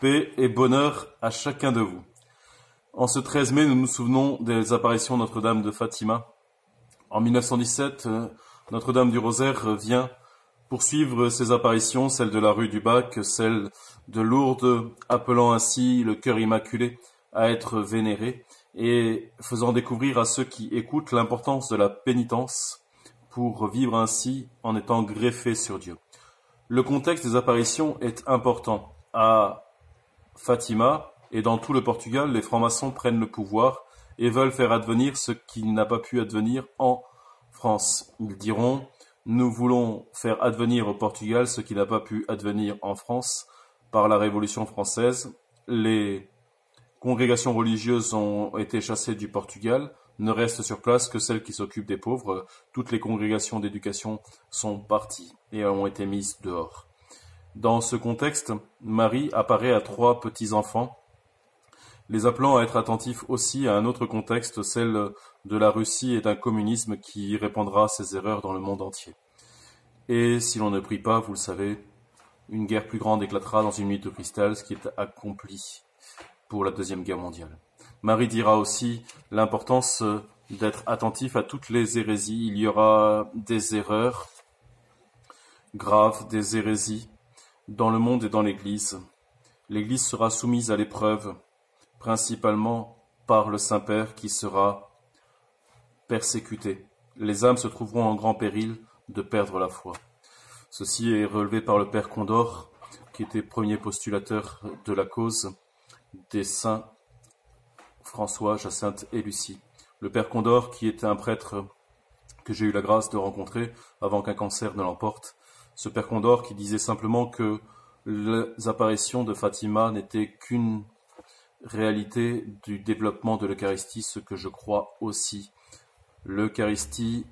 Paix et bonheur à chacun de vous. En ce 13 mai, nous nous souvenons des apparitions de Notre-Dame de Fatima. En 1917, Notre-Dame du Rosaire vient poursuivre ses apparitions, celles de la rue du Bac, celles de Lourdes, appelant ainsi le cœur immaculé à être vénéré et faisant découvrir à ceux qui écoutent l'importance de la pénitence pour vivre ainsi en étant greffés sur Dieu. Le contexte des apparitions est important. À Fatima et dans tout le Portugal, les francs-maçons prennent le pouvoir et veulent faire advenir ce qui n'a pas pu advenir en France. Ils diront « Nous voulons faire advenir au Portugal ce qui n'a pas pu advenir en France par la Révolution française. Les congrégations religieuses ont été chassées du Portugal. Ne restent sur place que celles qui s'occupent des pauvres. Toutes les congrégations d'éducation sont parties et ont été mises dehors. » Dans ce contexte, Marie apparaît à 3 petits-enfants, les appelant à être attentifs aussi à un autre contexte, celle de la Russie et d'un communisme qui répandra ses erreurs dans le monde entier. Et si l'on ne prie pas, vous le savez, une guerre plus grande éclatera dans une nuit de cristal, ce qui est accompli pour la Deuxième Guerre mondiale. Marie dira aussi l'importance d'être attentif à toutes les hérésies. Il y aura des erreurs graves, des hérésies dans le monde et dans l'Église. L'Église sera soumise à l'épreuve, principalement par le Saint-Père qui sera persécuté. Les âmes se trouveront en grand péril de perdre la foi. Ceci est relevé par le Père Condor, qui était premier postulateur de la cause des saints François, Jacinthe et Lucie. Le Père Condor, qui était un prêtre que j'ai eu la grâce de rencontrer avant qu'un cancer ne l'emporte. Ce Père Condor qui disait simplement que les apparitions de Fatima n'étaient qu'une réalité du développement de l'Eucharistie, ce que je crois aussi. L'Eucharistie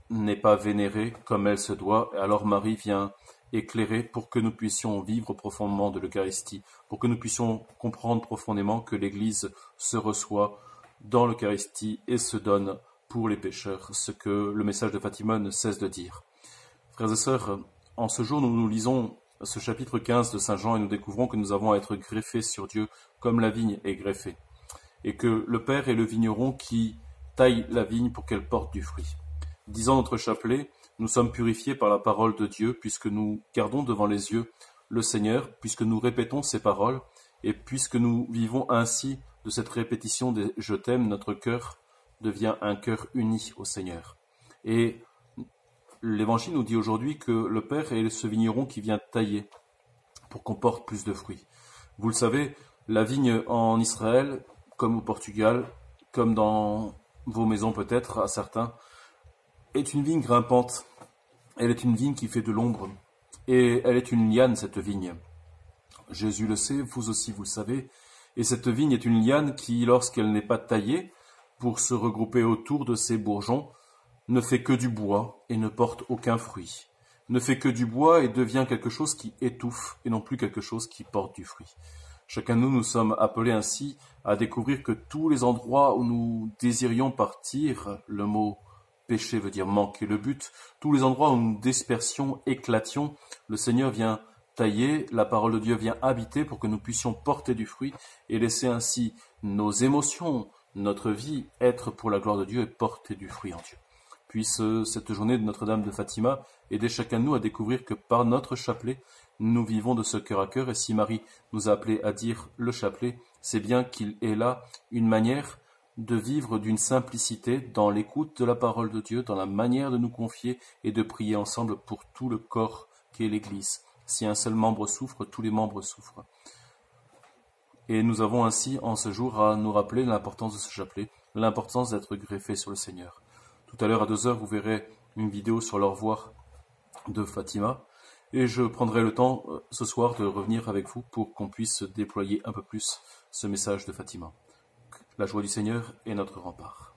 n'est pas vénérée comme elle se doit, alors Marie vient éclairer pour que nous puissions vivre profondément de l'Eucharistie, pour que nous puissions comprendre profondément que l'Église se reçoit dans l'Eucharistie et se donne pour les pécheurs, ce que le message de Fatima ne cesse de dire. Frères et sœurs, en ce jour, nous lisons ce chapitre 15 de Saint Jean et nous découvrons que nous avons à être greffés sur Dieu comme la vigne est greffée, et que le Père est le vigneron qui taille la vigne pour qu'elle porte du fruit. Disant notre chapelet, nous sommes purifiés par la parole de Dieu puisque nous gardons devant les yeux le Seigneur, puisque nous répétons ses paroles et puisque nous vivons ainsi de cette répétition des « je t'aime », notre cœur devient un cœur uni au Seigneur. Et l'Évangile nous dit aujourd'hui que le Père est ce vigneron qui vient tailler pour qu'on porte plus de fruits. Vous le savez, la vigne en Israël, comme au Portugal, comme dans vos maisons peut-être, à certains, est une vigne grimpante. Elle est une vigne qui fait de l'ombre. Et elle est une liane, cette vigne. Jésus le sait, vous aussi vous le savez. Et cette vigne est une liane qui, lorsqu'elle n'est pas taillée, pour se regrouper autour de ses bourgeons, ne fait que du bois et ne porte aucun fruit. Ne fait que du bois et devient quelque chose qui étouffe et non plus quelque chose qui porte du fruit. Chacun de nous sommes appelés ainsi à découvrir que tous les endroits où nous désirions partir, le mot péché veut dire manquer le but, tous les endroits où nous dispersions, éclations, le Seigneur vient tailler, la parole de Dieu vient habiter pour que nous puissions porter du fruit et laisser ainsi nos émotions, notre vie être pour la gloire de Dieu et porter du fruit en Dieu. Puisse cette journée de Notre-Dame de Fatima aider chacun de nous à découvrir que par notre chapelet, nous vivons de ce cœur à cœur. Et si Marie nous a appelés à dire le chapelet, c'est bien qu'il est là une manière de vivre d'une simplicité dans l'écoute de la parole de Dieu, dans la manière de nous confier et de prier ensemble pour tout le corps qu'est l'Église. Si un seul membre souffre, tous les membres souffrent. Et nous avons ainsi en ce jour à nous rappeler l'importance de ce chapelet, l'importance d'être greffé sur le Seigneur. Tout à l'heure à 2h, vous verrez une vidéo sur l'au revoir de Fatima. Et je prendrai le temps ce soir de revenir avec vous pour qu'on puisse déployer un peu plus ce message de Fatima. La joie du Seigneur est notre rempart.